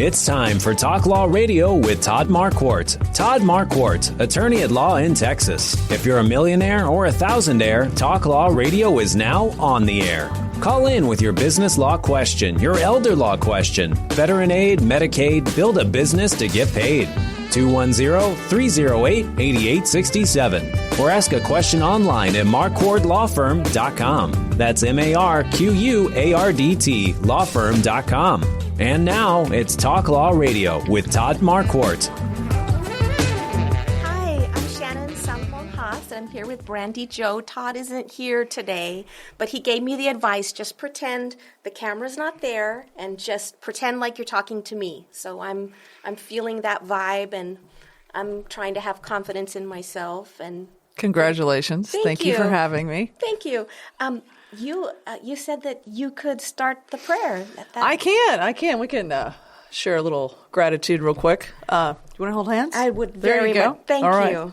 It's time for Talk Law Radio with Todd Marquardt. Todd Marquardt, attorney at law in Texas. If you're a millionaire or a thousandaire, Talk Law Radio is now on the air. Call in with your business law question, your elder law question, veteran aid, Medicaid, build a business to get paid. 210-308-8867. Or ask a question online at marquardtlawfirm.com. That's MARQUARDT lawfirm.com. And now it's Talk Law Radio with Todd Marquardt. Hi, I'm Shannon Roberta. I'm here with Brandi Jo. Todd isn't here today, but he gave me the advice, just pretend the camera's not there and just pretend like you're talking to me. So I'm feeling that vibe, and I'm trying to have confidence in myself. And congratulations. Thank you for having me. Thank you. You said that you could start the prayer. I can. We can share a little gratitude real quick. You want to hold hands? I would very much. Thank you.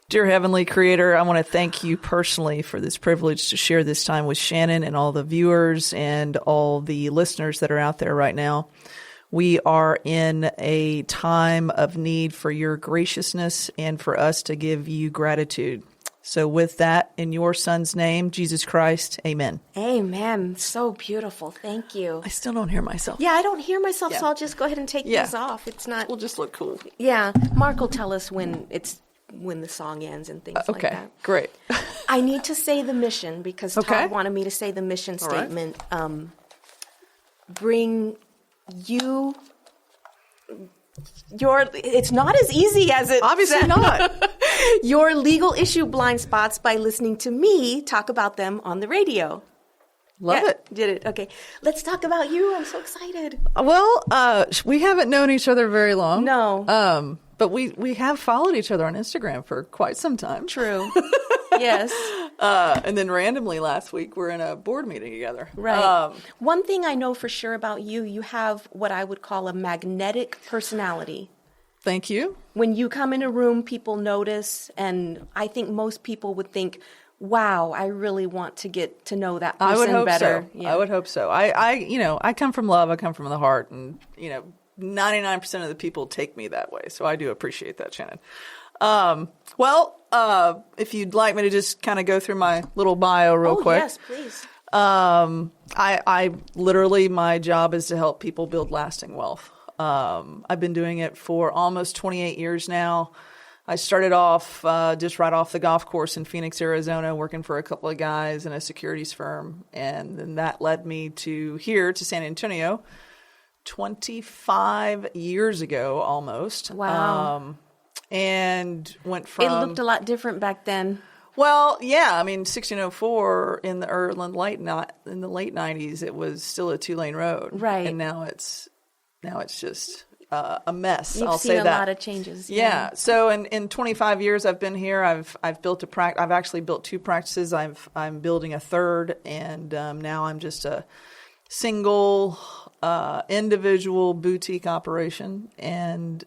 Dear Heavenly Creator, I want to thank you personally for this privilege to share this time with Shannon and all the viewers and all the listeners that are out there right now. We are in a time of need for your graciousness and for us to give you gratitude. So with that, in your Son's name, Jesus Christ, amen. Amen. So beautiful. Thank you. I still don't hear myself. Yeah, I don't hear myself, so I'll just go ahead and take these off. It's not... We'll just look cool. Yeah. Mark will tell us when the song ends and things like that. Okay, great. I need to say the mission because Todd wanted me to say the mission statement. Right. Bring you... It's not as easy as it obviously not. Your legal issue blind spots by listening to me talk about them on the radio. Love it. Did it. Okay. Let's talk about you. I'm so excited. Well, we haven't known each other very long. No. But we have followed each other on Instagram for quite some time. True. Yes. And then randomly last week, we're in a board meeting together. Right. One thing I know for sure about you, you have what I would call a magnetic personality. Thank you. When you come in a room, people notice, and I think most people would think, wow, I really want to get to know that person I would hope better. So. Yeah. I would hope so. I come from love. I come from the heart, and 99% of the people take me that way. So I do appreciate that, Shannon. If you'd like me to just kind of go through my little bio real quick. Yes, please. I literally, my job is to help people build lasting wealth. I've been doing it for almost 28 years now. I started off just right off the golf course in Phoenix, Arizona, working for a couple of guys in a securities firm. And then that led me to San Antonio, 25 years ago almost. Wow. And went from... It looked a lot different back then. Well, yeah. I mean, 1604 in the late 90s, it was still a 2-lane road. Right. And now it's just a mess. You've I'll seen say a that. lot of changes. Yeah. So in 25 years I've been here, I've built I've actually built 2 practices. I'm building a third, and now I'm just a single individual boutique operation. And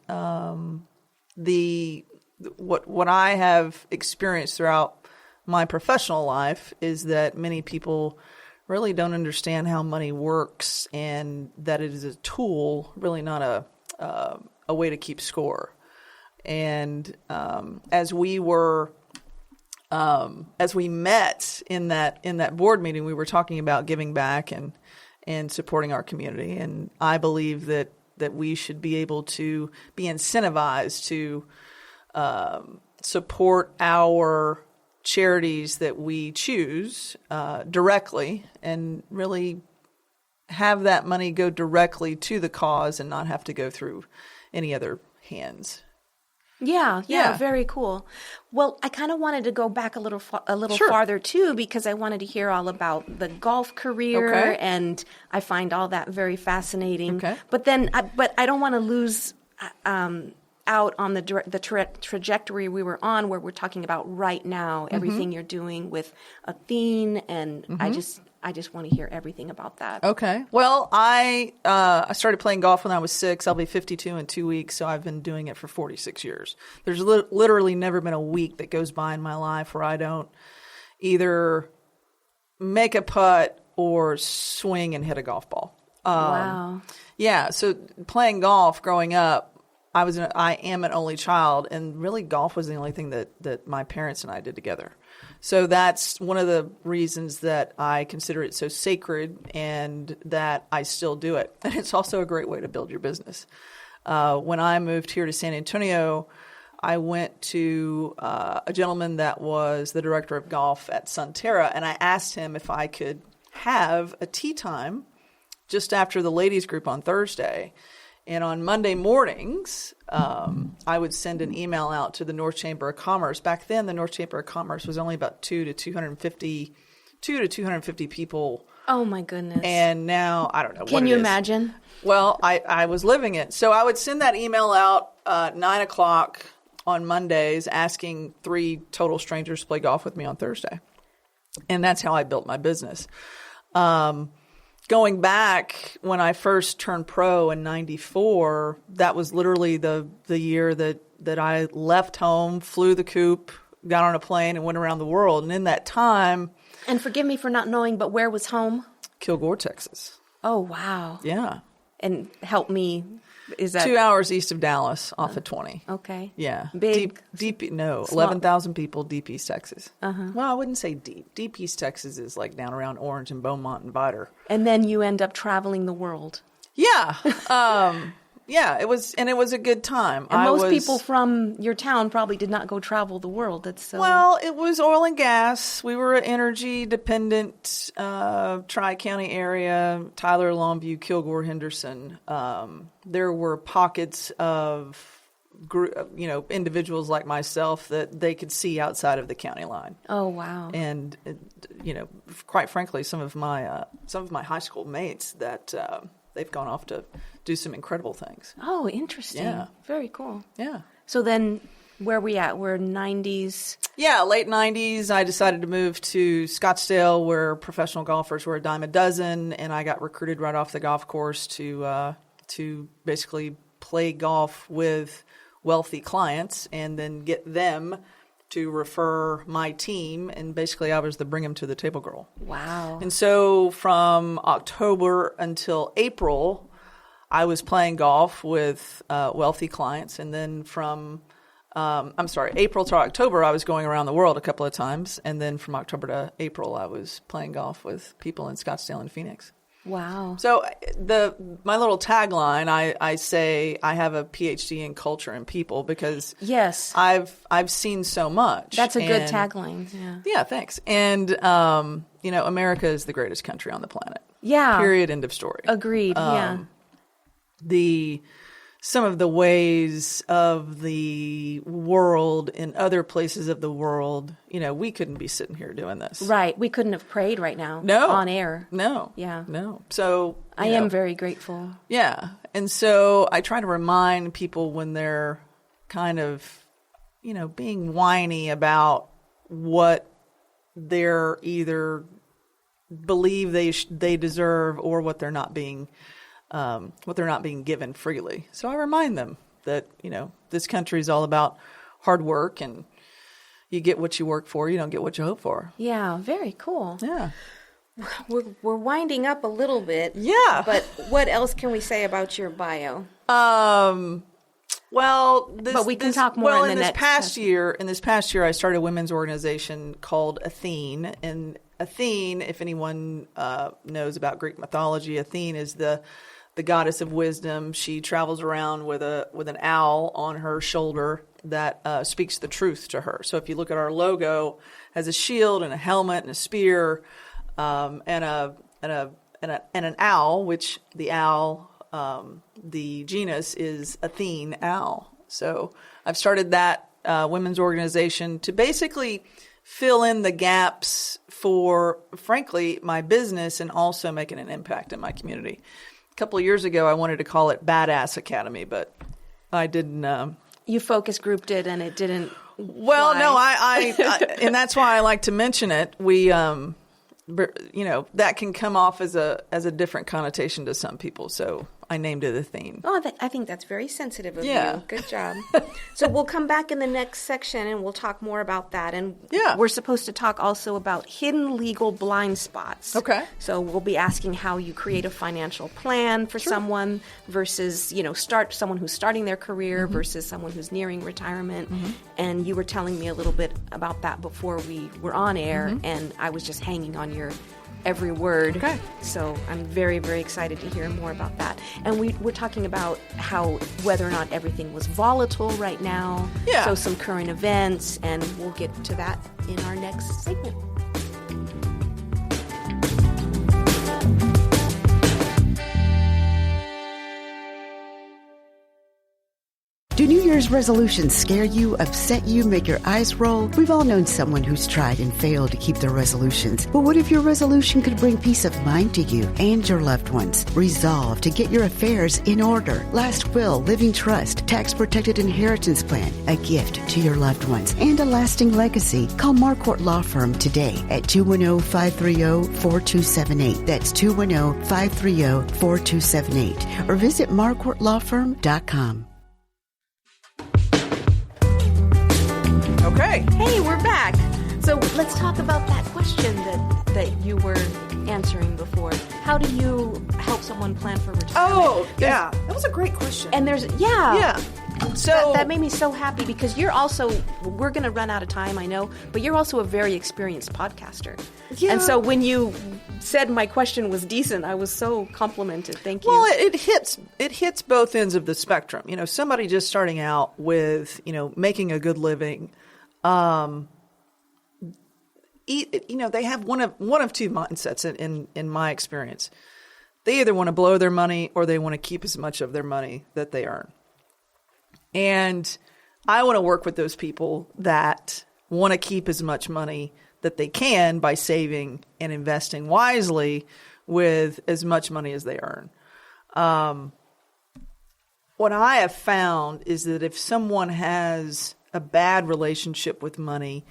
what I have experienced throughout my professional life is that many people really don't understand how money works, and that it is a tool, really not a way to keep score. And as we met in that board meeting, we were talking about giving back and supporting our community. And I believe that we should be able to be incentivized to support our charities that we choose directly, and really have that money go directly to the cause and not have to go through any other hands. Yeah, very cool. Well, I kind of wanted to go back a little Sure. farther too, because I wanted to hear all about the golf career, and I find all that very fascinating. Okay. But I don't want to lose out on the trajectory we were on, where we're talking about right now, everything you're doing with Athene, and I just want to hear everything about that. Okay. Well, I started playing golf when I was 6. I'll be 52 in 2 weeks, so I've been doing it for 46 years. There's literally never been a week that goes by in my life where I don't either make a putt or swing and hit a golf ball. Wow. Yeah. So playing golf growing up, I am an only child, and really golf was the only thing that my parents and I did together. So that's one of the reasons that I consider it so sacred and that I still do it. And it's also a great way to build your business. When I moved here to San Antonio, I went to a gentleman that was the director of golf at Sunterra, and I asked him if I could have a tea time just after the ladies group on Thursday. And on Monday mornings, I would send an email out to the North Chamber of Commerce. Back then, the North Chamber of Commerce was only about 200 to 250 people. Oh, my goodness. And now, I don't know what it is. Can you imagine? Well, I was living it. So I would send that email out 9 o'clock on Mondays asking 3 total strangers to play golf with me on Thursday. And that's how I built my business. Going back when I first turned pro in 94, that was literally the year that I left home, flew the coop, got on a plane, and went around the world. And in that time... And forgive me for not knowing, but where was home? Kilgore, Texas. Oh, wow. Yeah. And help me, is that... 2 hours east of Dallas, off of 20. Okay. Yeah. Big? Deep, no, 11,000 people, deep East Texas. Well, I wouldn't say deep. Deep East Texas is like down around Orange and Beaumont and Vidor. And then you end up traveling the world. Yeah. Yeah, it was a good time. And most people from your town probably did not go travel the world. That's so... Well, it was oil and gas. We were an energy-dependent tri-county area, Tyler, Longview, Kilgore, Henderson. There were pockets of individuals like myself that they could see outside of the county line. Oh, wow. And, quite frankly, some of my high school mates that they've gone off to do some incredible things. Oh, interesting. Yeah. Very cool. Yeah. So then where are we at? We're 90s? Yeah, late 90s. I decided to move to Scottsdale where professional golfers were a dime a dozen, and I got recruited right off the golf course to basically play golf with wealthy clients and then get them to refer my team, and basically I was the bring them to the table girl. Wow. And so from October until April, I was playing golf with wealthy clients, and then from April to October, I was going around the world a couple of times, and then from October to April, I was playing golf with people in Scottsdale and Phoenix. Wow. So my little tagline, I say I have a PhD in culture and people because yes, I've seen so much. That's a good tagline. Yeah. Yeah, thanks. And America is the greatest country on the planet. Yeah. Period. End of story. Agreed. Yeah. Some of the ways of the world in other places of the world, we couldn't be sitting here doing this. Right. We couldn't have prayed right now. No. On air. No. Yeah. No. So I am very grateful. Yeah. And so I try to remind people when they're kind of, being whiny about what they're either believe they deserve or what they're not being given freely. So I remind them that, this country is all about hard work, and you get what you work for. You don't get what you hope for. Yeah, very cool. Yeah. We're winding up a little bit. Yeah. But what else can we say about your bio? But we can talk more in the next past year. In this past year, I started a women's organization called Athene. And Athene, if anyone knows about Greek mythology, Athene is the goddess of wisdom. She travels around with an owl on her shoulder that speaks the truth to her. So if you look at our logo, it has a shield and a helmet and a spear, and an owl, which the owl, the genus is Athene owl. So I've started that women's organization to basically fill in the gaps for, frankly, my business and also making an impact in my community. A couple of years ago, I wanted to call it Badass Academy, but I didn't. You focus grouped it, and it didn't. Well, fly. no, I and that's why I like to mention it. We, that can come off as a different connotation to some people. So I named it a theme. Oh, I think that's very sensitive of Yeah. you. Good job. So we'll come back in the next section and we'll talk more about that. And Yeah. we're supposed to talk also about hidden legal blind spots. Okay. So we'll be asking how you create a financial plan for someone versus, someone who's starting their career versus someone who's nearing retirement. And you were telling me a little bit about that before we were on air, and I was just hanging on your every word. Okay. So I'm very, very excited to hear more about that. And we're talking about whether or not everything was volatile right now. Yeah. So some current events, and we'll get to that in our next segment. Do New Year's resolutions scare you, upset you, make your eyes roll? We've all known someone who's tried and failed to keep their resolutions. But what if your resolution could bring peace of mind to you and your loved ones? Resolve to get your affairs in order. Last will, living trust, tax-protected inheritance plan, a gift to your loved ones, and a lasting legacy. Call Marquardt Law Firm today at 210-530-4278. That's 210-530-4278. Or visit marquardtlawfirm.com. Okay. Hey, we're back. So let's talk about that question that you were answering before. How do you help someone plan for retirement? Oh, yeah. That was a great question. And yeah. So that made me so happy because we're going to run out of time, I know, but you're also a very experienced podcaster. Yeah. And so when you said my question was decent, I was so complimented. Thank you. Well, it hits both ends of the spectrum. Somebody just starting out with, making a good living, they have one of two mindsets in my experience. They either want to blow their money or they want to keep as much of their money that they earn. And I want to work with those people that want to keep as much money that they can by saving and investing wisely with as much money as they earn. What I have found is that if someone has a bad relationship with money,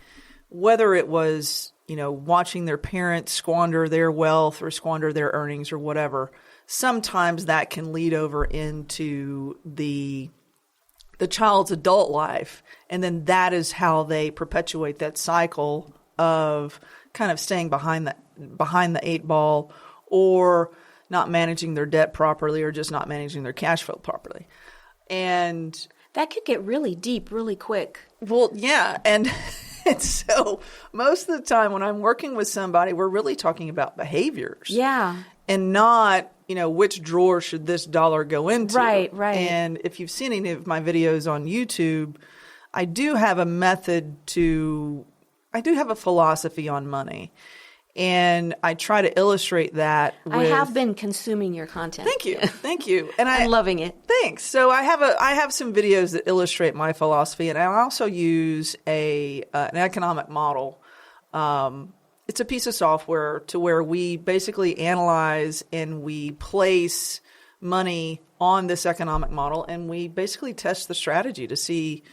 whether it was, watching their parents squander their wealth or squander their earnings or whatever, sometimes that can lead over into the child's adult life. And then that is how they perpetuate that cycle of kind of staying behind the eight ball or not managing their debt properly or just not managing their cash flow properly. And that could get really deep really quick. Well, yeah. And so most of the time when I'm working with somebody, we're really talking about behaviors. Yeah. And not, which drawer should this dollar go into. Right. And if you've seen any of my videos on YouTube, I do have a philosophy on money. And I try to illustrate that with... I have been consuming your content. Thank you. And I'm loving it. Thanks. So I have some videos that illustrate my philosophy, and I also use an economic model. It's a piece of software to where we basically analyze and we place money on this economic model, and we basically test the strategy to see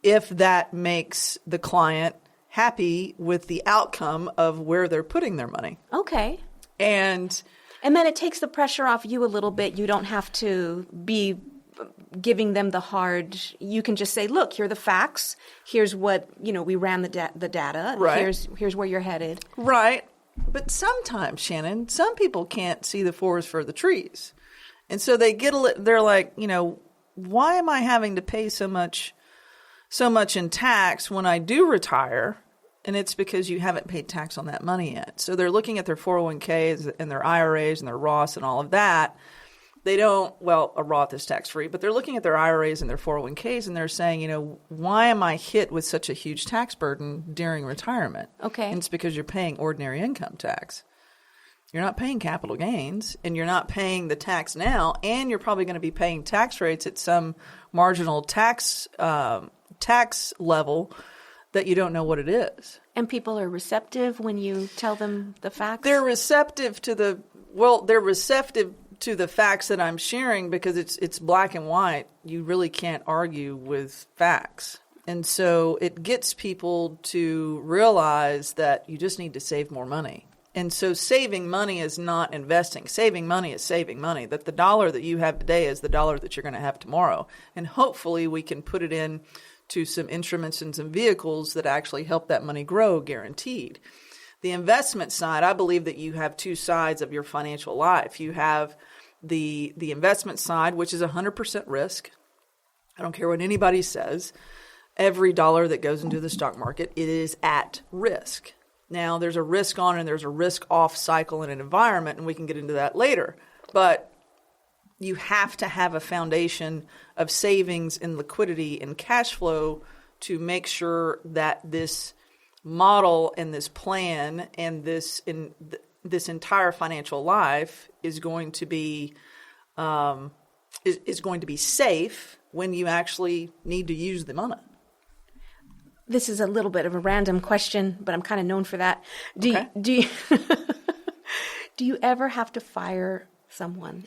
if that makes the client happy with the outcome of where they're putting their money. Okay. And then it takes the pressure off you a little bit. You don't have to be giving them the hard. You can just say, look, here are the facts. Here's what, we ran the data. Right. Here's where you're headed. Right. But sometimes, Shannon, some people can't see the forest for the trees. And so they're like, why am I having to pay so much in tax when I do retire? And it's because you haven't paid tax on that money yet. So they're looking at their 401ks and their IRAs and their Roths and all of that. They don't, a Roth is tax-free, but they're looking at their IRAs and their 401ks and they're saying, why am I hit with such a huge tax burden during retirement? Okay. And it's because you're paying ordinary income tax. You're not paying capital gains, and you're not paying the tax now, and you're probably going to be paying tax rates at some marginal tax level that you don't know what it is. And people are receptive when you tell them the facts? They're receptive to the facts that I'm sharing because it's black and white. You really can't argue with facts. And so it gets people to realize that you just need to save more money. And so saving money is not investing. Saving money is saving money. That the dollar that you have today is the dollar that you're going to have tomorrow. And hopefully we can put it in to some instruments and some vehicles that actually help that money grow, guaranteed. The investment side, I believe that you have two sides of your financial life. You have the investment side, which is 100% risk. I don't care what anybody says. Every dollar that goes into the stock market, it is at risk. Now, there's a risk on and there's a risk off cycle in an environment, and we can get into that later. But you have to have a foundation of savings and liquidity and cash flow to make sure that this model and this plan and this entire financial life is going to be safe when you actually need to use the money. This is a little bit of a random question, but I'm kind of known for that. Do you ever have to fire someone?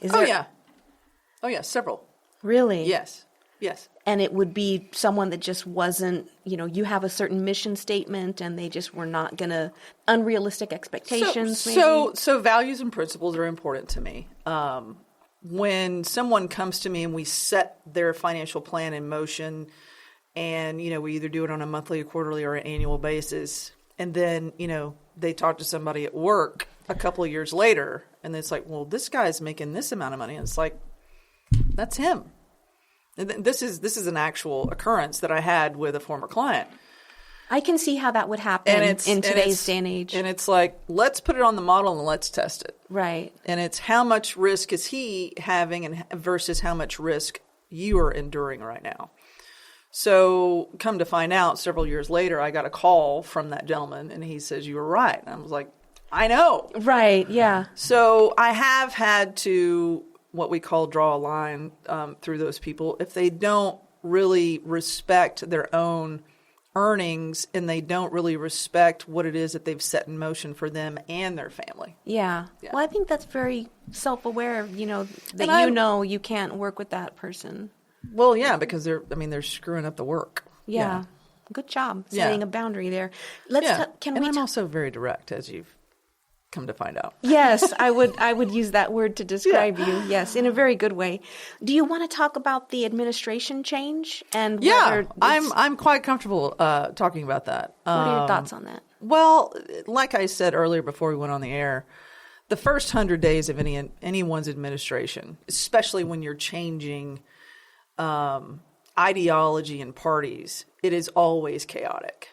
Oh, yeah, several. Really? Yes. And it would be someone that just wasn't, you have a certain mission statement and they just were not going to, unrealistic expectations maybe? So values and principles are important to me. When someone comes to me and we set their financial plan in motion, and, we either do it on a monthly, a quarterly, or an annual basis. And then, they talk to somebody at work a couple of years later, and it's like, well, this guy's making this amount of money. And it's like, that's him. And this is an actual occurrence that I had with a former client. I can see how that would happen in today's day and age. And it's like, let's put it on the model and let's test it. Right. And it's how much risk is he having versus how much risk you are enduring right now. So come to find out, several years later, I got a call from that gentleman, and he says, you were right. And I was like, I know. Right, yeah. So I have had to, what we call, draw a line through those people. If they don't really respect their own earnings and they don't really respect what it is that they've set in motion for them and their family. Yeah. Well, I think that's very self-aware, you can't work with that person. Well, yeah, because they're screwing up the work. Yeah. Good job setting a boundary there. I'm also very direct, as you've come to find out. Yes, I would use that word to describe you. Yes, in a very good way. Do you want to talk about the administration change and whether I'm quite comfortable talking about that. What are your thoughts on that? Well, like I said earlier before we went on the air, the first 100 days of anyone's administration, especially when you're changing ideology and parties, it is always chaotic.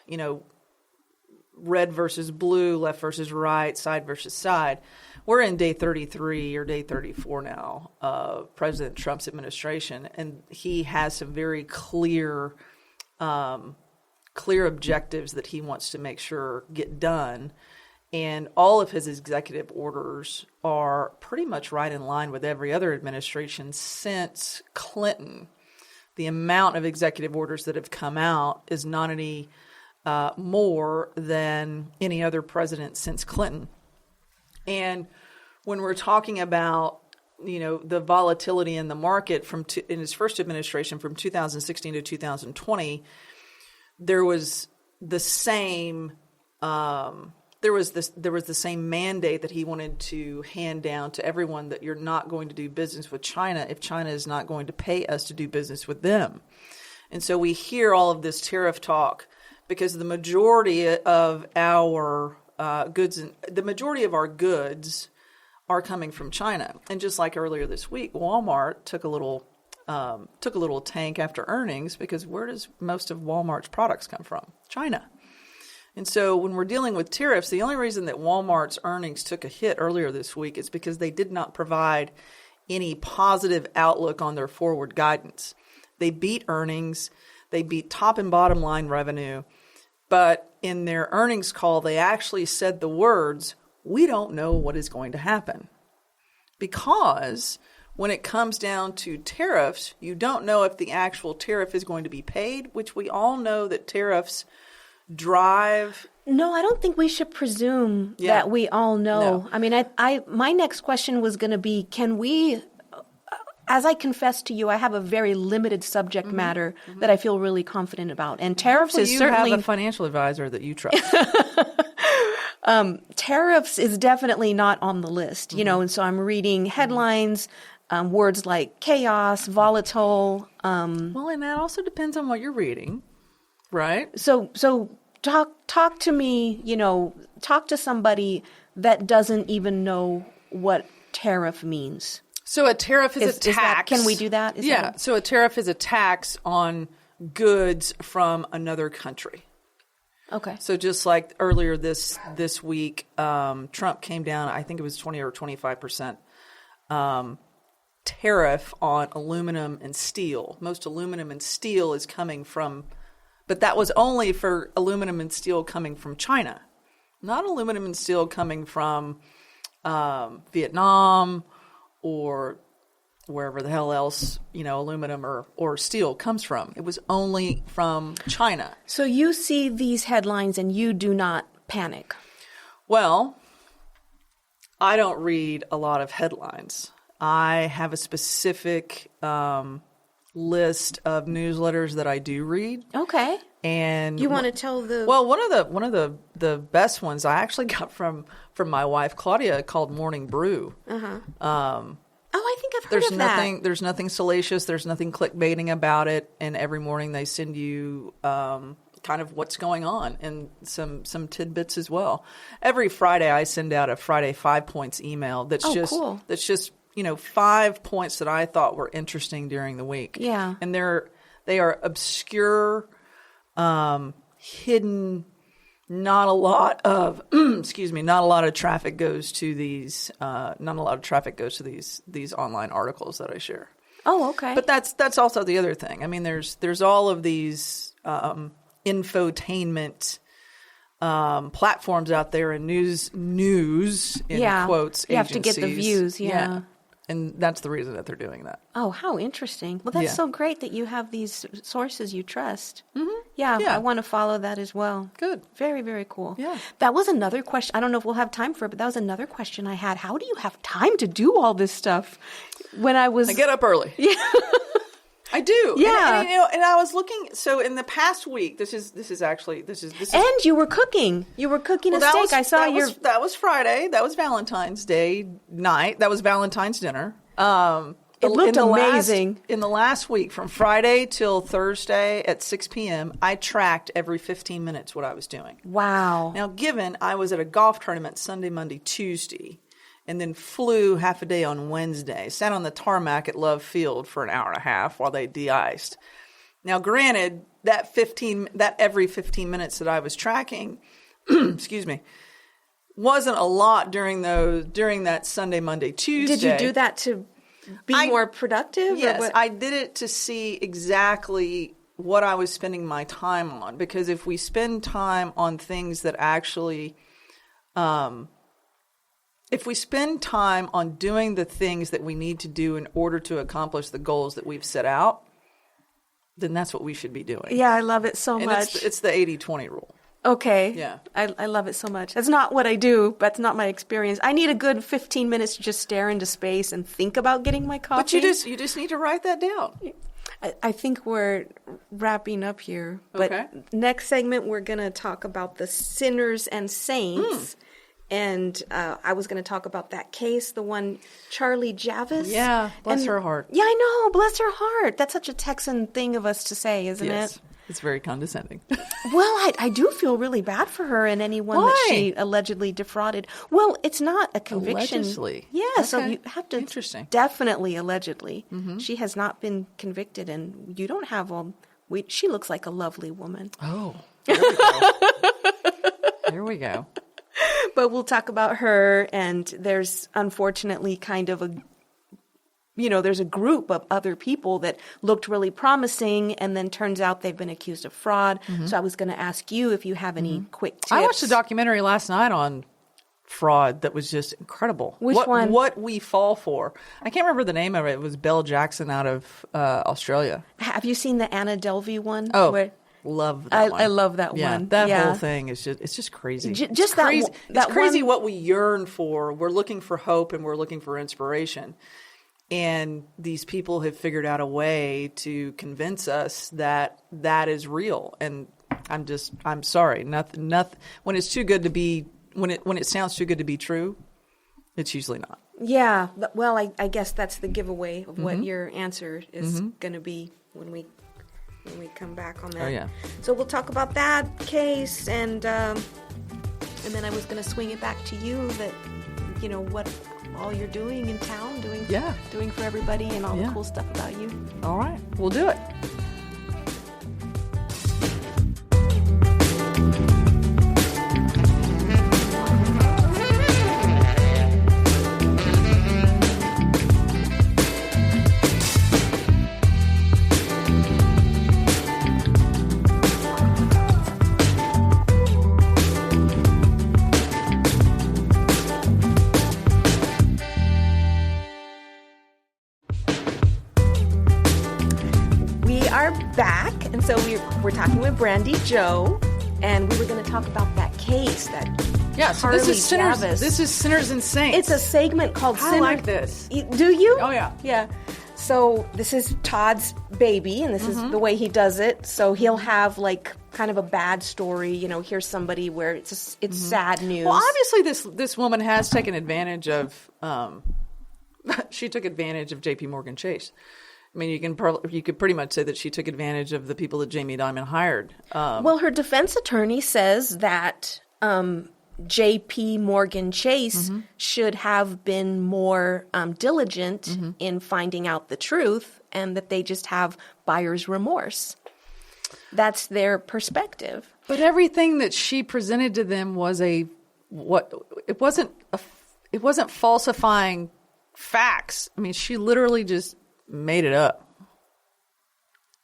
Red versus blue, left versus right, side versus side. We're in day 33 or day 34 now of President Trump's administration, and he has some very clear objectives that he wants to make sure get done. And all of his executive orders are pretty much right in line with every other administration since Clinton. The amount of executive orders that have come out is not any more than any other president since Clinton. And when we're talking about, the volatility in the market in his first administration from 2016 to 2020, there was the same there was the same mandate that he wanted to hand down to everyone, that you're not going to do business with China if China is not going to pay us to do business with them. And so we hear all of this tariff talk because the majority of our goods are coming from China. And just like earlier this week, Walmart took a little tank after earnings, because where does most of Walmart's products come from? China. And so when we're dealing with tariffs, the only reason that Walmart's earnings took a hit earlier this week is because they did not provide any positive outlook on their forward guidance. They beat earnings, they beat top and bottom line revenue, but in their earnings call, they actually said the words, "We don't know what is going to happen." Because when it comes down to tariffs, you don't know if the actual tariff is going to be paid, which we all know that tariffs drive. No, I don't think we should presume that we all know. No. I mean, my next question was going to be, can we, as I confess to you, I have a very limited subject matter that I feel really confident about. And tariffs is certainly... You have a financial advisor that you trust. Tariffs is definitely not on the list, and so I'm reading headlines, words like chaos, volatile. Well, and that also depends on what you're reading, right? So talk to me, talk to somebody that doesn't even know what tariff means. So a tariff is a tax. Can we do that? So a tariff is a tax on goods from another country. Okay. So just like earlier this week, Trump came down, I think it was 20 or 25% tariff on aluminum and steel. Most aluminum and steel is coming from, but that was only for aluminum and steel coming from China, not aluminum and steel coming from Vietnam or wherever the hell else, aluminum or steel comes from. It was only from China. So you see these headlines and you do not panic. Well, I don't read a lot of headlines. I have a specific list of newsletters that I do read. Okay. And you want to tell the... Well, one of the best ones I actually got from my wife Claudia, called Morning Brew. I think I've heard of that. There's nothing salacious. There's nothing clickbaiting about it. And every morning they send you kind of what's going on and some tidbits as well. Every Friday I send out a Friday 5 points email that's cool. That's just 5 points that I thought were interesting during the week. Yeah. And they are obscure, hidden. Not a lot of traffic goes to these. Not a lot of traffic goes to these online articles that I share. Oh, okay. But that's also the other thing. I mean, there's all of these infotainment platforms out there and news in quotes. You have to get the agencies. views. Yeah. And that's the reason that they're doing that. Oh, how interesting. Well, that's so great that you have these sources you trust. Mm-hmm. Yeah, I want to follow that as well. Good. Very, very cool. Yeah. That was another question. I don't know if we'll have time for it, but that was another question I had. How do you have time to do all this stuff? I get up early. Yeah. I do. Yeah. And I was looking, so in the past week, this is. And you were cooking. You were cooking a steak. That was Friday. That was Valentine's Day night. That was Valentine's dinner. It looked amazing. In the last week, from Friday till Thursday at 6 p.m., I tracked every 15 minutes what I was doing. Wow. Now, given I was at a golf tournament Sunday, Monday, Tuesday, and then flew half a day on Wednesday, sat on the tarmac at Love Field for an hour and a half while they de-iced. Now, granted, that every 15 minutes that I was tracking, excuse me, wasn't a lot during that Sunday, Monday, Tuesday. Did you do that to be more productive? Yes, I did it to see exactly what I was spending my time on. Because if we spend time on things that actually, if we spend time on doing the things that we need to do in order to accomplish the goals that we've set out, then that's what we should be doing. Yeah, I love it so much. It's the 80-20 rule. Okay. Yeah. I love it so much. That's not what I do, but that's not my experience. I need a good 15 minutes to just stare into space and think about getting my coffee. But you just need to write that down. I think we're wrapping up here. But okay. Next segment, we're going to talk about the sinners and saints. And I was going to talk about that case, the one Charlie Javis. Yeah, bless her heart. Yeah, I know, bless her heart. That's such a Texan thing of us to say, isn't it? It's very condescending. Well, I do feel really bad for her and anyone that she allegedly defrauded. Well, it's not a conviction. Allegedly. Yeah, okay. So you have to. Interesting. Definitely allegedly. Mm-hmm. She has not been convicted, and you don't have she looks like a lovely woman. Oh, there we go. There we go. But we'll talk about her, and there's unfortunately kind of there's a group of other people that looked really promising, and then turns out they've been accused of fraud. Mm-hmm. So I was going to ask you if you have any quick tips. I watched a documentary last night on fraud that was just incredible. Which one? What we fall for. I can't remember the name of it. It was Belle Jackson out of Australia. Have you seen the Anna Delvey one? Oh, love that one. I love that one. That whole thing is just crazy. Just crazy. It's crazy what we yearn for. We're looking for hope and we're looking for inspiration. And these people have figured out a way to convince us that is real. And I'm sorry. Nothing. When it's too good to be when it sounds too good to be true, it's usually not. Yeah. Well, I guess that's the giveaway of what your answer is going to be when we come back on that. Oh, yeah. So we'll talk about that case, and then I was going to swing it back to you that, what all you're doing in town, doing for everybody and all the cool stuff about you. All right. We'll do it. Back, and so we're talking with Brandi Jo, and we were going to talk about that case that so this is Sinners. This is Sinners and Saints. It's a segment called I like this. Do you? Oh yeah, yeah. So this is Todd's baby, and this is the way he does it. So he'll have like kind of a bad story. Here's somebody where it's sad news. Well, obviously this woman has taken advantage of. She took advantage of J.P. Morgan Chase. I mean, you could pretty much say that she took advantage of the people that Jamie Dimon hired. Well, her defense attorney says that J.P. Morgan Chase should have been more diligent in finding out the truth, and that they just have buyer's remorse. That's their perspective. But everything that she presented to them was it wasn't falsifying facts. I mean, she literally just made it up.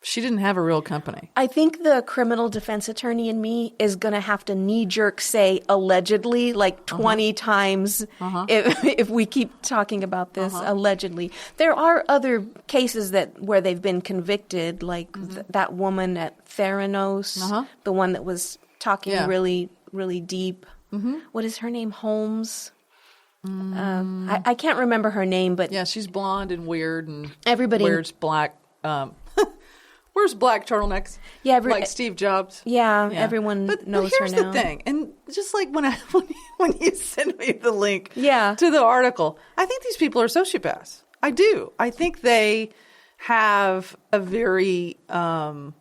She didn't have a real company. I think the criminal defense attorney in me is going to have to knee-jerk say allegedly like 20 times if we keep talking about this allegedly. There are other cases where they've been convicted, like that woman at Theranos, the one that was talking really, really deep. What is her name? Holmes? I can't remember her name, but yeah, she's blonde and weird, and everybody wears black. Wears black turtlenecks. Yeah, like Steve Jobs. Yeah, everyone knows her now. But here's the thing, and just like when you send me the link, to the article, I think these people are sociopaths. I do. I think they have a very. I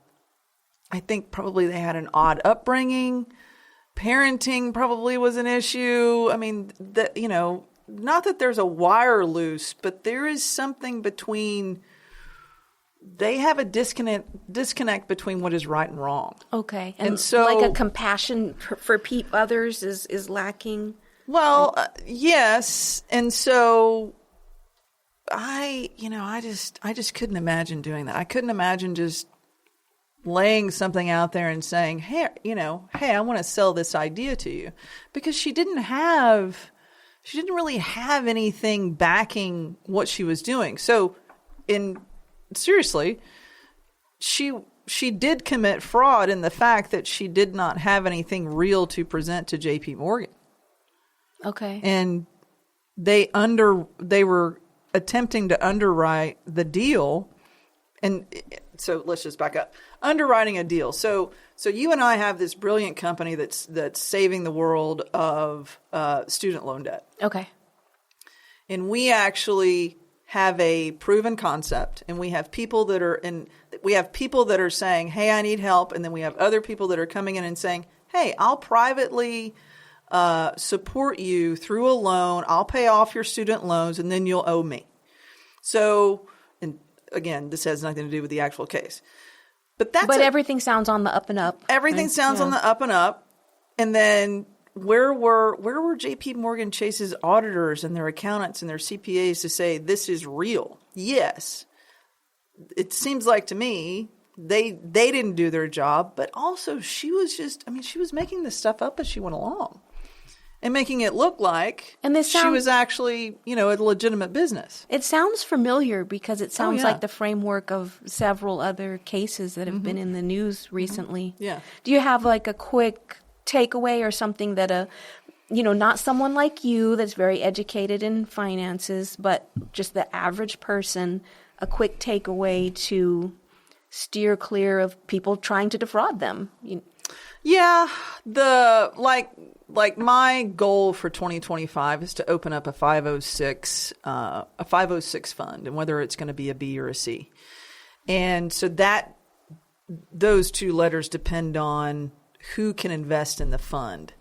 think probably they had an odd upbringing. Parenting probably was an issue. I mean, not that there's a wire loose, but there is something between. They have a disconnect between what is right and wrong. Okay, and so like a compassion for others is lacking. Well, yes, and so I just couldn't imagine doing that. I couldn't imagine just laying something out there and saying, hey, I want to sell this idea to you, because she didn't really have anything backing what she was doing. So seriously, she did commit fraud in the fact that she did not have anything real to present to J.P. Morgan. Okay. And they were attempting to underwrite the deal. And so let's just back up. Underwriting a deal. So you and I have this brilliant company that's saving the world of student loan debt. Okay. And we actually have a proven concept, and we have people that are saying, "Hey, I need help," and then we have other people that are coming in and saying, "Hey, I'll privately support you through a loan. I'll pay off your student loans, and then you'll owe me." So, and again, this has nothing to do with the actual case. But everything sounds on the up and up. Everything sounds on the up and up. And then where were J.P. Morgan Chase's auditors and their accountants and their CPAs to say this is real? Yes. It seems like to me they didn't do their job, but also she was making this stuff up as she went along. And making it look like she was actually, a legitimate business. It sounds familiar because it sounds like the framework of several other cases that have been in the news recently. Yeah. Do you have like a quick takeaway or something that not someone like you that's very educated in finances, but just the average person, a quick takeaway to steer clear of people trying to defraud them? Yeah, like my goal for 2025 is to open up a 506 fund, and whether it's going to be a B or a C. And so those two letters depend on who can invest in the fund.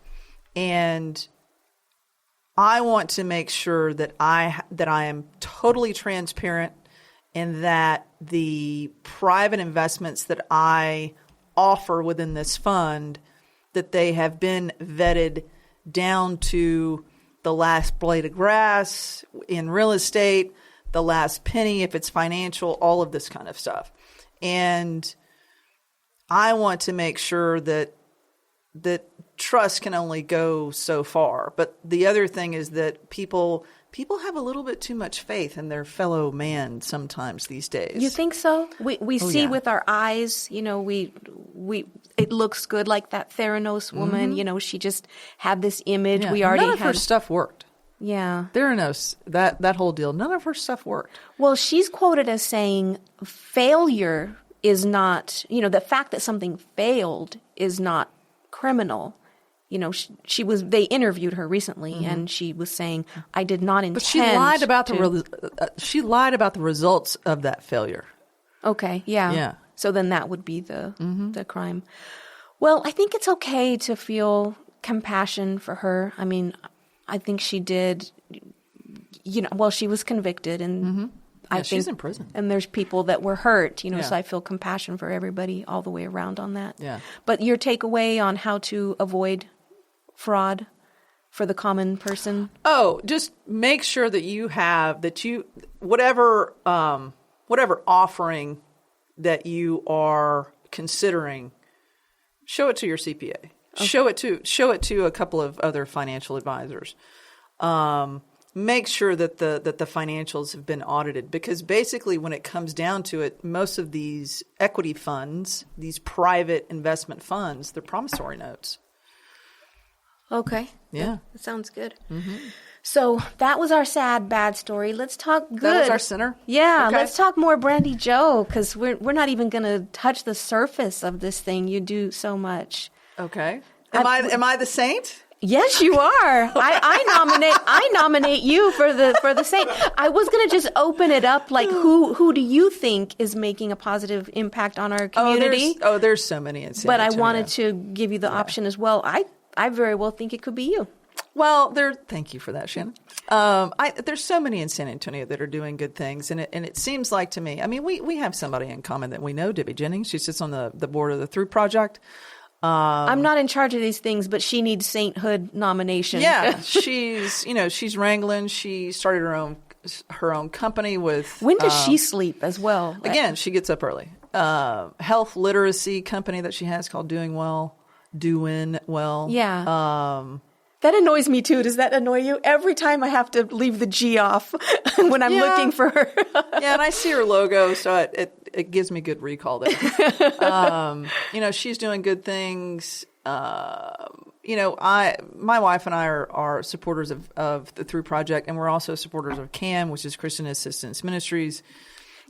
And I want to make sure that I am totally transparent and that the private investments that I offer within this fund, that they have been vetted down to the last blade of grass in real estate, the last penny if it's financial, all of this kind of stuff. And I want to make sure that trust can only go so far. But the other thing is that people have a little bit too much faith in their fellow man sometimes these days. You think so? We see with our eyes, we it looks good, like that Theranos woman, she just had this image. Yeah. We already None of her stuff worked. Yeah. Theranos, that whole deal, none of her stuff worked. Well, she's quoted as saying failure is not, the fact that something failed is not criminal. They interviewed her recently, and she was saying, "I did not intend." But she lied about she lied about the results of that failure. Okay, yeah. So then that would be the crime. Well, I think it's okay to feel compassion for her. I mean, I think she did. She was convicted, and I think she's in prison. And there's people that were hurt, so I feel compassion for everybody all the way around on that. Yeah. But your takeaway on how to avoid fraud for the common person? Oh, just make sure that you have whatever offering that you are considering, show it to your CPA. Okay. Show it to a couple of other financial advisors. Make sure that the financials have been audited, because basically when it comes down to it, most of these equity funds, these private investment funds, they're promissory notes. Okay. Yeah. That sounds good. Mm-hmm. So that was our sad, bad story. Let's talk good. That was our center? Yeah. Okay. Let's talk more Brandi Jo, because we're not even going to touch the surface of this thing. You do so much. Okay. Am I the saint? Yes, you are. I nominate you for the saint. I was going to just open it up, like who do you think is making a positive impact on our community? There's so many in San But Antonio. I wanted to give you the option as well. I very well think it could be you. Well, thank you for that, Shannon. There's so many in San Antonio that are doing good things, and it seems like to me, I mean, we have somebody in common that we know, Debbie Jennings. She sits on the board of the Through Project. I'm not in charge of these things, but she needs sainthood nomination. Yeah, she's wrangling. She started her own company with. When does she sleep as well? Again, she gets up early. Health literacy company that she has called Doing Well. Yeah. That annoys me too. Does that annoy you? Every time I have to leave the G off when I'm looking for her. Yeah, and I see her logo, so it gives me good recall there. She's doing good things. My wife and I are supporters of the Through Project, and we're also supporters of CAM, which is Christian Assistance Ministries.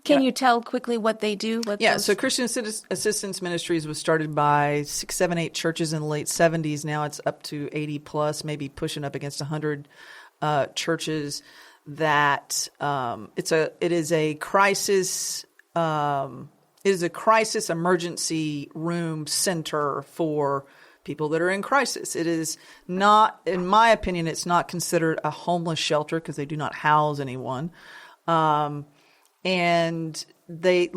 Can you tell quickly what they do? So Christian Assistance Ministries was started by 6, 7, 8 churches in the late 70s. Now it's up to 80 plus, maybe pushing up against 100 churches. That it is a crisis emergency room center for people that are in crisis. It is not, in my opinion, it's not considered a homeless shelter because they do not house anyone. And they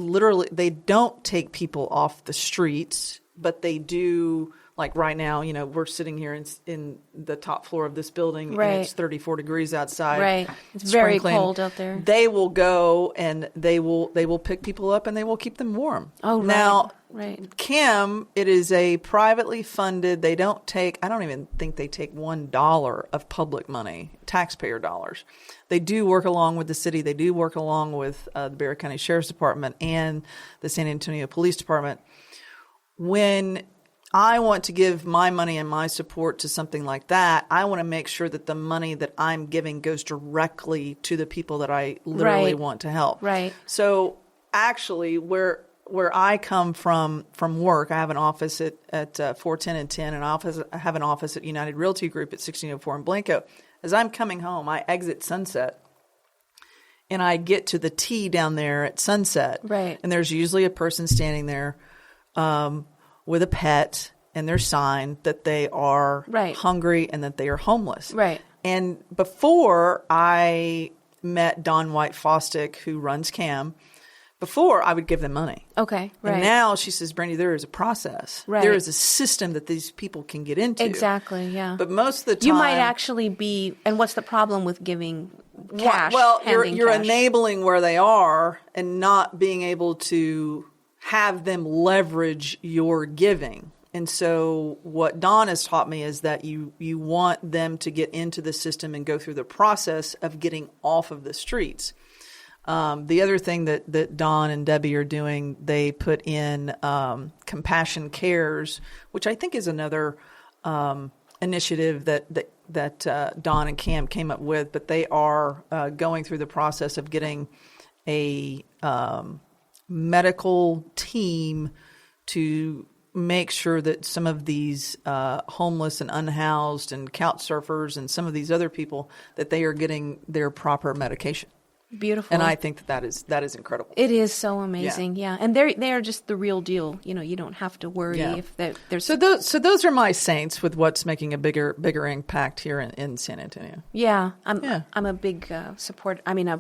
don't take people off the streets, but they do. Like right now, we're sitting here in the top floor of this building, right. And it's 34 degrees outside. Right, it's very cold out there. They will go and they will pick people up and they will keep them warm. Oh, right. Now, right. CAM, it is a privately funded. I don't even think they take $1 of public money, taxpayer dollars. They do work along with the city. They do work along with the Bexar County Sheriff's Department and the San Antonio Police Department. When I want to give my money and my support to something like that, I want to make sure that the money that I'm giving goes directly to the people that I literally want to help. Right. So actually, where where I come from work, I have an office at 410 and 10, and I have an office at United Realty Group at 1604 in Blanco. As I'm coming home, I exit Sunset, and I get to the T down there at Sunset. Right. And there's usually a person standing there with a pet and their sign that they are hungry and that they are homeless. Right. And before I met Dawn White Fostick, who runs CAM, before I would give them money. Okay, right. And now she says, Brandi, there is a process. Right. There is a system that these people can get into. Exactly, yeah. But most of the time... You might actually be... And what's the problem with giving cash? Well, you're cash? enabling where they are and not being able to have them leverage your giving. And so what Dawn has taught me is that you want them to get into the system and go through the process of getting off of the streets. The other thing that Dawn and Debbie are doing, they put in Compassion Cares, which I think is another initiative that Dawn and Cam came up with, but they are going through the process of getting a medical team to make sure that some of these homeless and unhoused and couch surfers and some of these other people, that they are getting their proper medication. Beautiful. And I think that is incredible. It is so amazing, yeah. And they are just the real deal. You know, you don't have to worry if there's... So those are my saints with what's making a bigger impact here in San Antonio. Yeah. I'm a big a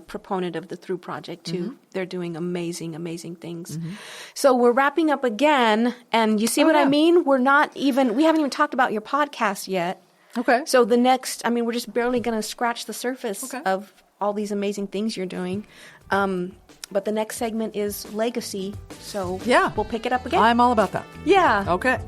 proponent of the Through Project, too. Mm-hmm. They're doing amazing, amazing things. Mm-hmm. So we're wrapping up again, and you see what I mean? We haven't even talked about your podcast yet. Okay. So the next, we're just barely going to scratch the surface of all these amazing things you're doing. But the next segment is legacy. So we'll pick it up again. I'm all about that. Yeah. Okay.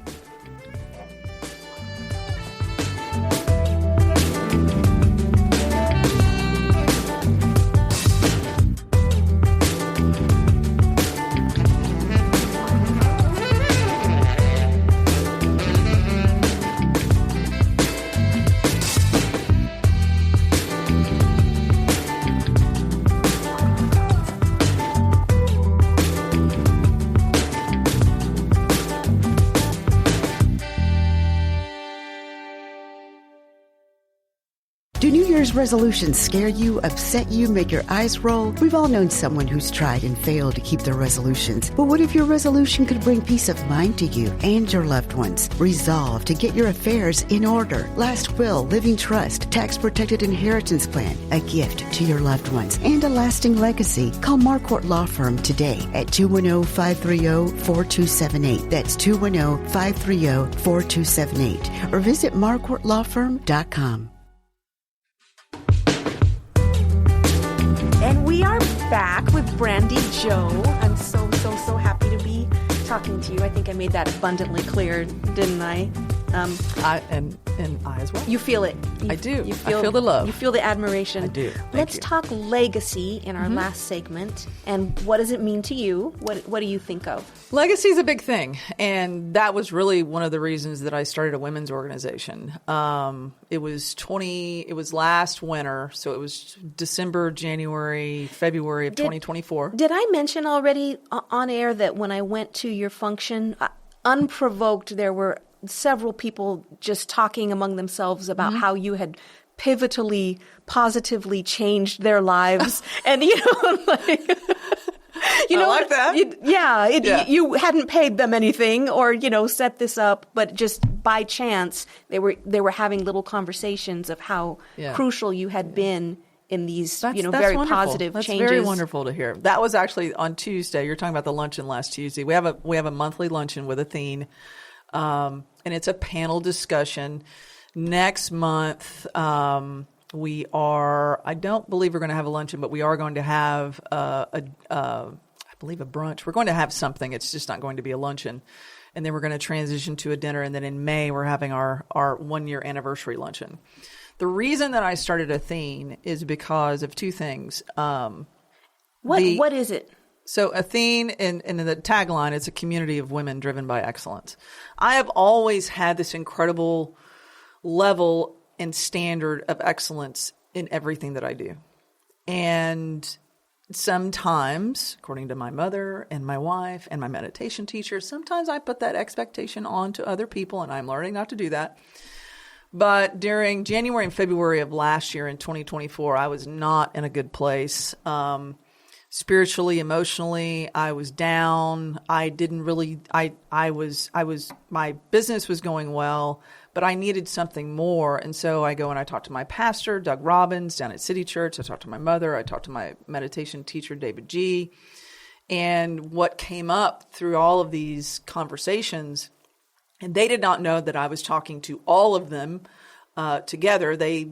Do New Year's resolutions scare you, upset you, make your eyes roll? We've all known someone who's tried and failed to keep their resolutions. But what if your resolution could bring peace of mind to you and your loved ones? Resolve to get your affairs in order. Last will, living trust, tax-protected inheritance plan, a gift to your loved ones, and a lasting legacy. Call Marquardt Law Firm today at 210-530-4278. That's 210-530-4278. Or visit marquardtlawfirm.com. And we are back with Brandi Jo. I'm so happy to be talking to you. I think I made that abundantly clear, didn't I? I as well. You feel it. I do. I feel the love. You feel the admiration. I do. Let's talk legacy in our last segment. And what does it mean to you? What do you think of? Legacy is a big thing. And that was really one of the reasons that I started a women's organization. It was last winter. So it was December, January, February of 2024. Did I mention already on air that when I went to your function, unprovoked, there were several people just talking among themselves about how you had pivotally, positively changed their lives. And, I like that. You hadn't paid them anything or, set this up, but just by chance, they were having little conversations of how crucial you had been in these, very wonderful. positive That's changes. Very wonderful to hear. That was actually on Tuesday. You're talking about the luncheon last Tuesday. We have a monthly luncheon with Athene. And it's a panel discussion. Next month, I don't believe we're going to have a luncheon, but we are going to have I believe a brunch. We're going to have something. It's just not going to be a luncheon. And then we're going to transition to a dinner. And then in May, we're having our 1-year anniversary luncheon. The reason that I started Athene is because of two things. What is it? So Athene, and the tagline, it's a community of women driven by excellence. I have always had this incredible level and standard of excellence in everything that I do. And sometimes, according to my mother and my wife and my meditation teacher, sometimes I put that expectation on to other people, and I'm learning not to do that. But during January and February of last year in 2024, I was not in a good place. Spiritually, emotionally, I was down. I didn't really, my business was going well, but I needed something more. And so I go and I talk to my pastor, Doug Robbins, down at City Church. I talked to my mother. I talked to my meditation teacher, David G. And what came up through all of these conversations, and they did not know that I was talking to all of them together. They,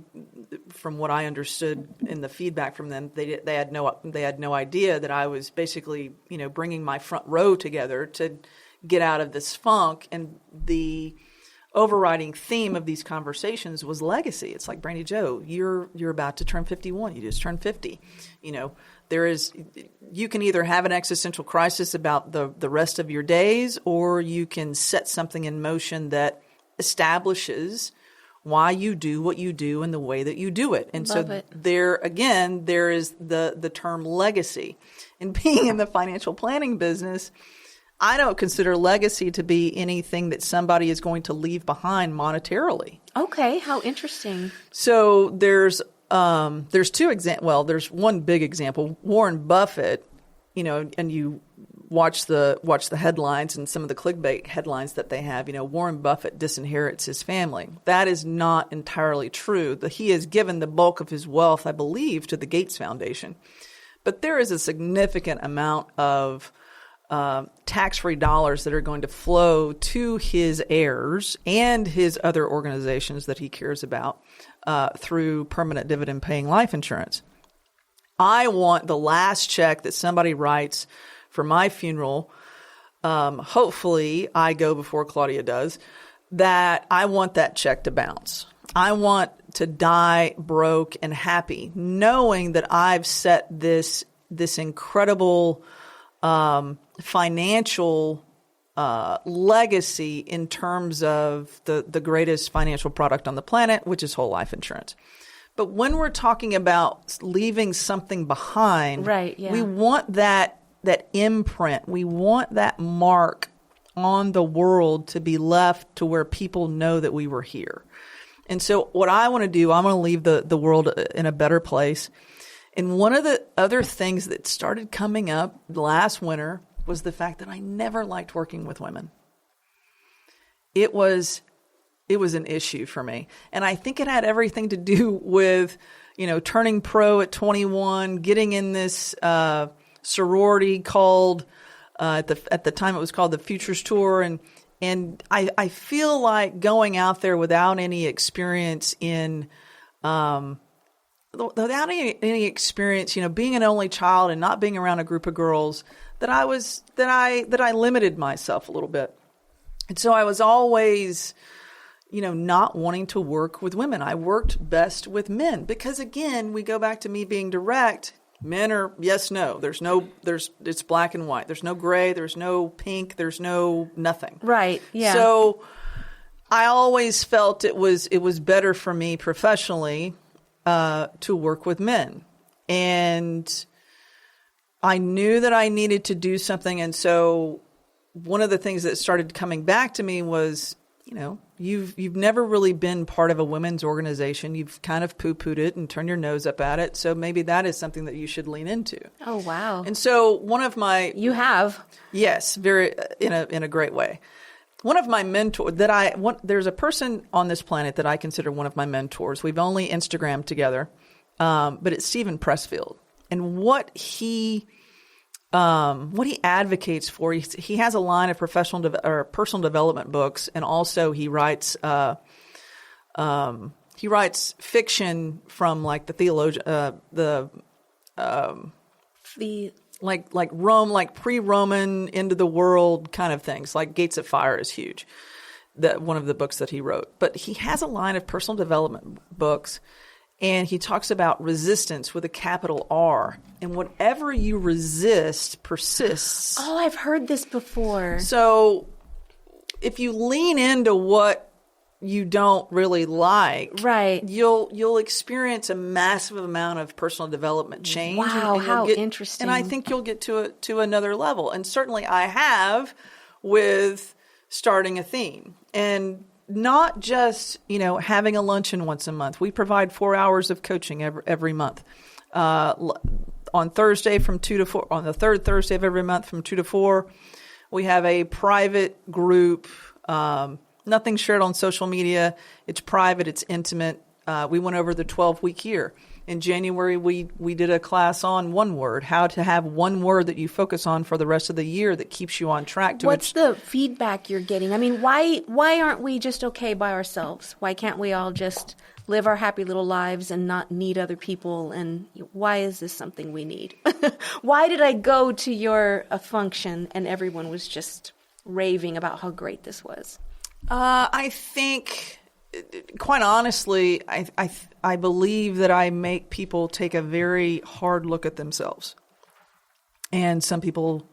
from what I understood in the feedback from them, they had no idea that I was basically, bringing my front row together to get out of this funk. And the overriding theme of these conversations was legacy. It's like, Brandi Jo, you're about to turn 51. You just turned 50. You can either have an existential crisis about the rest of your days, or you can set something in motion that establishes why you do what you do and the way that you do it. And there is the term legacy. And being in the financial planning business, I don't consider legacy to be anything that somebody is going to leave behind monetarily. Okay, how interesting. So there's two examples. Well, there's one big example. Warren Buffett, and you watch the headlines and some of the clickbait headlines that they have. Warren Buffett disinherits his family. That is not entirely true. He has given the bulk of his wealth, I believe, to the Gates Foundation. But there is a significant amount of tax-free dollars that are going to flow to his heirs and his other organizations that he cares about through permanent dividend-paying life insurance. I want the last check that somebody writes for my funeral, hopefully I go before Claudia does, that I want that check to bounce. I want to die broke and happy, knowing that I've set this incredible financial legacy in terms of the greatest financial product on the planet, which is whole life insurance. But when we're talking about leaving something behind, right, yeah, we want that imprint. We want that mark on the world to be left to where people know that we were here. And so what I want to do, I want to leave the world in a better place. And one of the other things that started coming up last winter was the fact that I never liked working with women. It was an issue for me. And I think it had everything to do with, turning pro at 21, getting in this sorority called, at the time it was called the Futures Tour. And I feel like going out there without any experience being an only child and not being around a group of girls, that I limited myself a little bit. And so I was always, not wanting to work with women. I worked best with men because, again, we go back to me being direct. Men are yes, no. It's black and white. There's no gray. There's no pink. There's no nothing. Right. Yeah. So I always felt it was better for me professionally to work with men. And I knew that I needed to do something. And so one of the things that started coming back to me was, you've never really been part of a women's organization. You've kind of poo-pooed it and turned your nose up at it. So maybe that is something that you should lean into. Oh, wow. And so one of my... You have. Yes, very in a great way. One of my mentors there's a person on this planet that I consider one of my mentors. We've only Instagrammed together, but it's Stephen Pressfield. And what he advocates for, he has a line of personal development books, and also he writes fiction from like the theologian, like Rome, like pre-Roman into the world kind of things. Like Gates of Fire is huge. That one of the books that he wrote. But he has a line of personal development books, and he talks about resistance with a capital R. And whatever you resist persists. Oh, I've heard this before. So if you lean into what you don't really like, right, you'll experience a massive amount of personal development change. Wow, and how interesting. And I think you'll get to another level. And certainly I have with starting a theme. And not just, having a luncheon once a month. We provide 4 hours of coaching every month. On Thursday from 2 to 4, on the third Thursday of every month from 2 to 4, we have a private group. Nothing shared on social media. It's private. It's intimate. We went over the 12-week year. In January, we did a class on one word, how to have one word that you focus on for the rest of the year that keeps you on track. What's the feedback you're getting? I mean, why aren't we just okay by ourselves? Why can't we all just live our happy little lives and not need other people? And why is this something we need? Why did I go to your function and everyone was just raving about how great this was? I think, quite honestly, I believe that I make people take a very hard look at themselves. And some people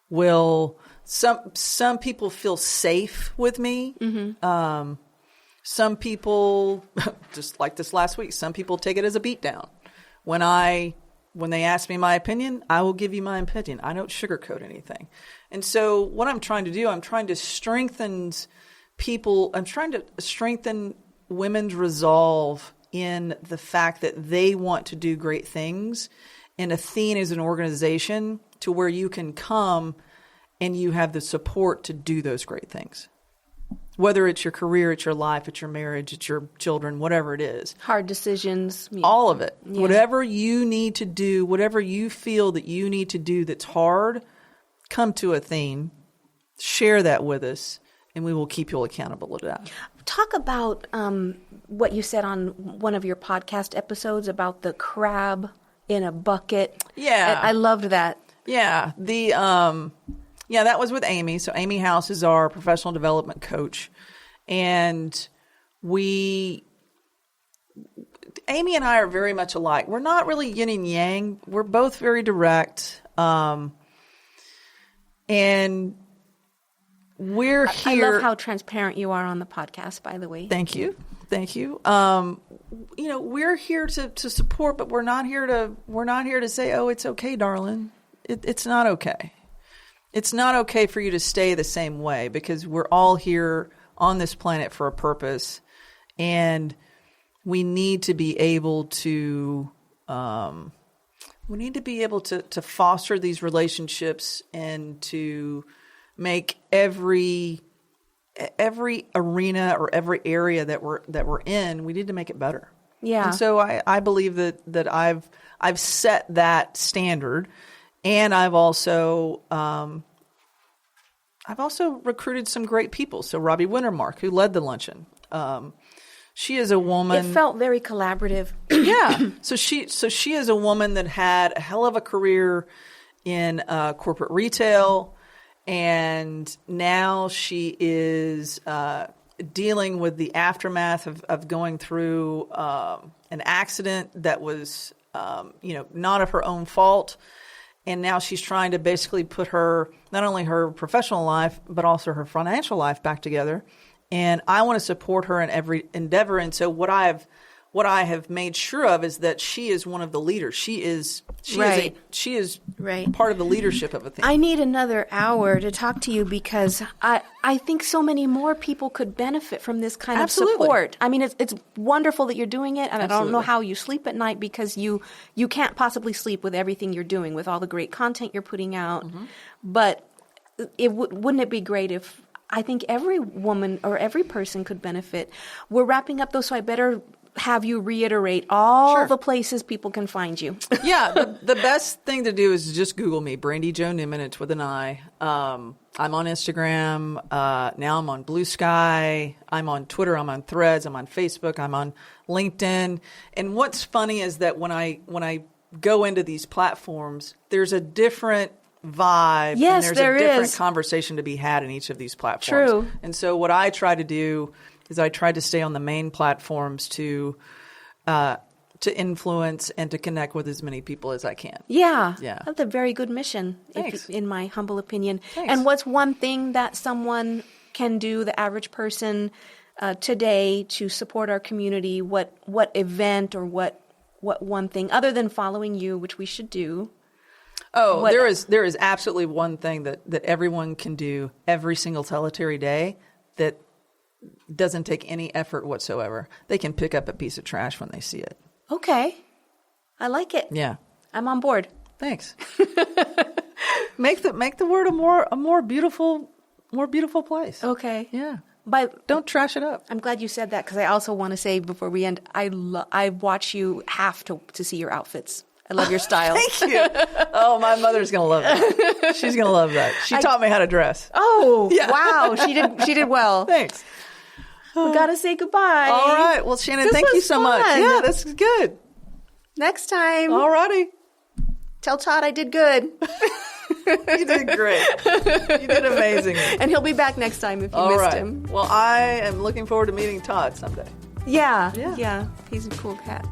will, some people feel safe with me. Mm-hmm. Some people, just like this last week, some people take it as a beatdown. When they ask me my opinion, I will give you my opinion. I don't sugarcoat anything. And so what I'm trying to do, I'm trying to strengthen women's resolve in the fact that they want to do great things. And Athene is an organization to where you can come and you have the support to do those great things. Whether it's your career, it's your life, it's your marriage, it's your children, whatever it is. Hard decisions. All of it. Yeah. Whatever you need to do, whatever you feel that you need to do that's hard, come to Athene, share that with us, and we will keep you accountable to that. Talk about what you said on one of your podcast episodes about the crab in a bucket. Yeah. I loved that. Yeah. That was with Amy. So Amy House is our professional development coach. And Amy and I are very much alike. We're not really yin and yang. We're both very direct. And we're here. I love how transparent you are on the podcast, by the way. Thank you. We're here to support, but we're not here to say, "Oh, it's okay, darling." It's not okay. It's not okay for you to stay the same way, because we're all here on this planet for a purpose, and we need to be able to foster these relationships and to make every arena or every area that we're in, we need to make it better. Yeah. And so I believe that I've set that standard, and I've also recruited some great people. So Robbie Wintermark, who led the luncheon, she is a woman. It felt very collaborative. Yeah. So she is a woman that had a hell of a career in corporate retail. And now she is dealing with the aftermath of going through an accident that was, not of her own fault. And now she's trying to basically put not only her professional life, but also her financial life back together. And I want to support her in every endeavor. And so what I have made sure of is that she is one of the leaders. She is part of the leadership of a thing. I need another hour to talk to you, because I think so many more people could benefit from this kind of support. I mean, it's wonderful that you're doing it, and I don't know how you sleep at night, because you can't possibly sleep with everything you're doing, with all the great content you're putting out. Mm-hmm. But wouldn't it be great if I think every woman or every person could benefit? We're wrapping up, though, so I better have you reiterate all the places people can find you. Yeah, the best thing to do is just Google me, Brandi Jo Newman. It's with an I. I'm on Instagram. Now I'm on Blue Sky. I'm on Twitter. I'm on Threads. I'm on Facebook. I'm on LinkedIn. And what's funny is that when I go into these platforms, there's a different vibe. Yes, and there's a different conversation to be had in each of these platforms. True. And so what I try to do is I try to stay on the main platforms to influence and to connect with as many people as I can. Yeah. That's a very good mission, in my humble opinion. Thanks. And what's one thing that someone can do, the average person, today to support our community? What event or what one thing other than following you, which we should do? Oh, there is absolutely one thing that everyone can do every single solitary day that doesn't take any effort whatsoever. They can pick up a piece of trash when they see it. Okay. I like it. Yeah. I'm on board. Thanks. Make the world a more beautiful place. Okay. Yeah. But don't trash it up. I'm glad you said that because I also want to say before we end, I watch you have to see your outfits. I love your style. Thank you. Oh, my mother's gonna love that. She's gonna love that. She taught me how to dress. Oh, yeah. Wow. She did well. Thanks. We gotta say goodbye. All right. Well, Shannon, thank you so much. Yeah, this is good. Next time. All righty. Tell Todd I did good. You did great. You did amazing. And he'll be back next time if you missed him. Well, I am looking forward to meeting Todd someday. Yeah. He's a cool cat.